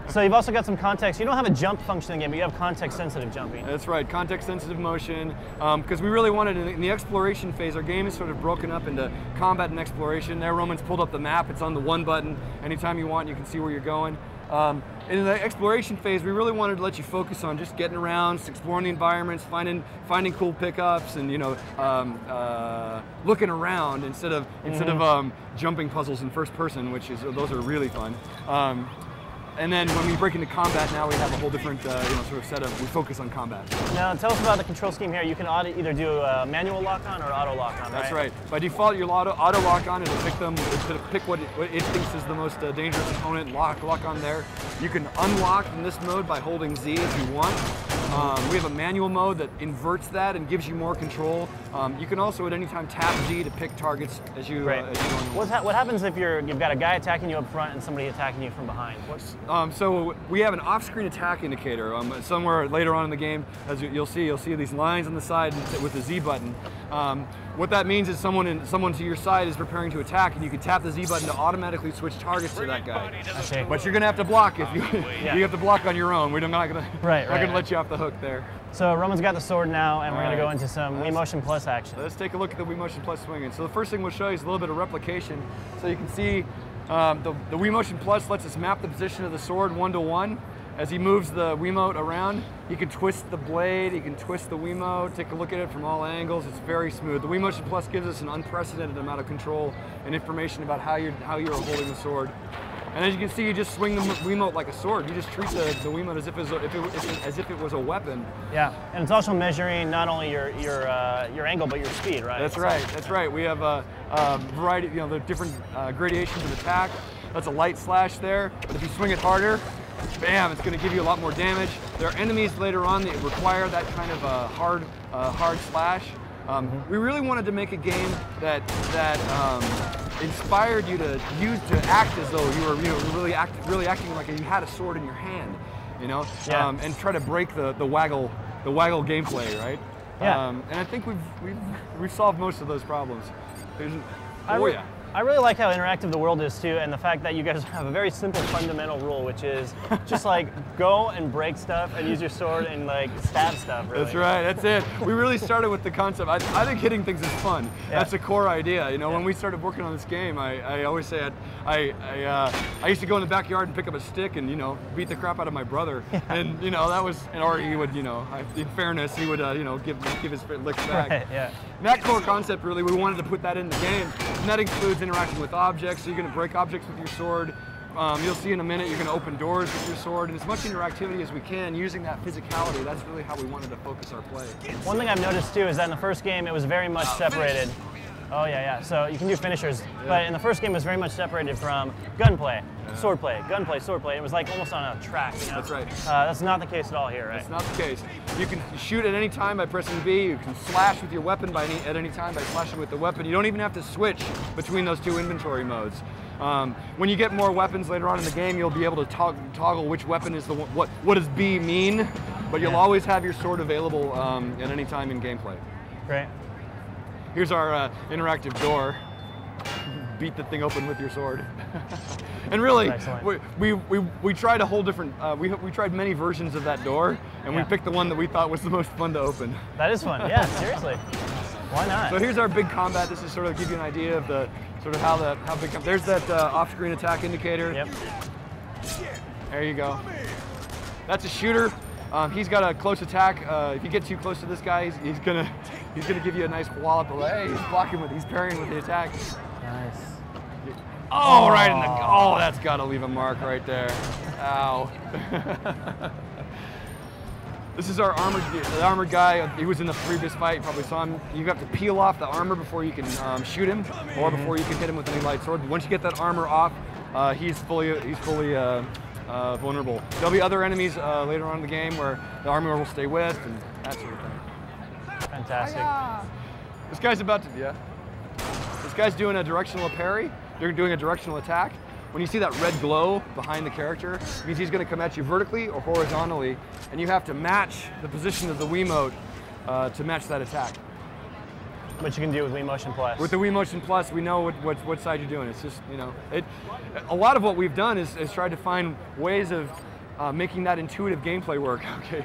So you've also got some context. You don't have a jump function in the game, but you have context-sensitive jumping. That's right, context-sensitive motion. Because we really wanted, in the exploration phase, our game is sort of broken up into combat and exploration. There, Roman's pulled up the map. It's on the one button. Anytime you want, you can see where you're going. In the exploration phase, we really wanted to let you focus on just getting around, exploring the environments, finding cool pickups, and looking around instead of jumping puzzles in first person, those are really fun. And then when we break into combat, now we have a whole different sort of setup. We focus on combat. Now tell us about the control scheme here. You can either do a manual lock-on or auto lock-on, right? That's right. By default, your auto lock-on, it'll pick what it thinks is the most dangerous opponent, lock on there. You can unlock in this mode by holding Z if you want. We have a manual mode that inverts that and gives you more control. You can also at any time tap Z to pick targets as you go along. What happens if you've got a guy attacking you up front and somebody attacking you from behind? So we have an off-screen attack indicator somewhere later on in the game. As you'll see these lines on the side with the Z button. What that means is someone to your side is preparing to attack, and you can tap the Z button to automatically switch targets to that guy. But you're going to have to block if you have to block on your own. We're not going to let you off the hook there. So Roman's got the sword now, and we're going to go into some Wii Motion Plus action. Let's take a look at the Wii Motion Plus swinging. So the first thing we'll show you is a little bit of replication. So you can see the Wii Motion Plus lets us map the position of the sword 1-to-1. As he moves the Wiimote around, he can twist the blade, he can twist the Wiimote, take a look at it from all angles. It's very smooth. The Wii Motion Plus gives us an unprecedented amount of control and information about how you're holding the sword. And as you can see, you just swing the Wiimote like a sword. You just treat the Wiimote as if it was a weapon. Yeah, and it's also measuring not only your angle, but your speed, right? That's right. That's right. We have a variety, the different gradations of attack. That's a light slash there, but if you swing it harder, bam, it's going to give you a lot more damage. There are enemies later on that require that kind of hard slash. We really wanted to make a game that inspired you to act as though you were really acting like you had a sword in your hand, and try to break the waggle gameplay, right? Yeah. And I think we've solved most of those problems. I really like how interactive the world is too, and the fact that you guys have a very simple fundamental rule, which is just like go and break stuff and use your sword and like stab stuff. Really. That's right. That's it. We really started with the concept. I think hitting things is fun. Yeah. That's the core idea. When we started working on this game, I always say I used to go in the backyard and pick up a stick and beat the crap out of my brother, and that was, or he would in fairness he would give his licks back. Right, yeah. And that core concept really, we wanted to put that in the game, and that includes interacting with objects. So you're going to break objects with your sword. You'll see in a minute you're going to open doors with your sword, and as much interactivity as we can using that physicality. That's really how we wanted to focus our play. One thing I've noticed too is that in the first game it was very much separated. Oh yeah. So you can do finishers, but in the first game it was very much separated from gunplay, swordplay, gunplay, swordplay. It was like almost on a track. That's right. That's not the case at all here, right? That's not the case. You can shoot at any time by pressing B. You can slash with your weapon at any time by slashing with the weapon. You don't even have to switch between those two inventory modes. When you get more weapons later on in the game, you'll be able to toggle which weapon is what does B mean, but you'll always have your sword available at any time in gameplay. Great. Here's our interactive door. Beat the thing open with your sword. And really, we tried a whole different, we tried many versions of that door, and we picked the one that we thought was the most fun to open. That is fun, yeah, seriously. Why not? So here's our big combat. This is sort of give you an idea of the sort of how big. There's that off-screen attack indicator. Yep. There you go. That's a shooter. He's got a close attack. If you get too close to this guy, he's gonna give you a nice wallop. Hey, he's parrying with the attack. Nice. Oh, right in the. Oh, that's got to leave a mark right there. Ow. This is our armored guy. He was in the previous fight. You probably saw him. You have to peel off the armor before you can shoot him, or before you can hit him with any light sword. Once you get that armor off, he's fully vulnerable. There'll be other enemies later on in the game where the armor will stay with and that sort of thing. Fantastic. This guy's about to, This guy's doing a directional parry. They're doing a directional attack. When you see that red glow behind the character, it means he's going to come at you vertically or horizontally, and you have to match the position of the Wiimote to match that attack. which you can do with Wii Motion Plus. With the Wii Motion Plus, we know what side you're doing. It's just, you know, a lot of what we've done is tried to find ways of making that intuitive gameplay work. Okay.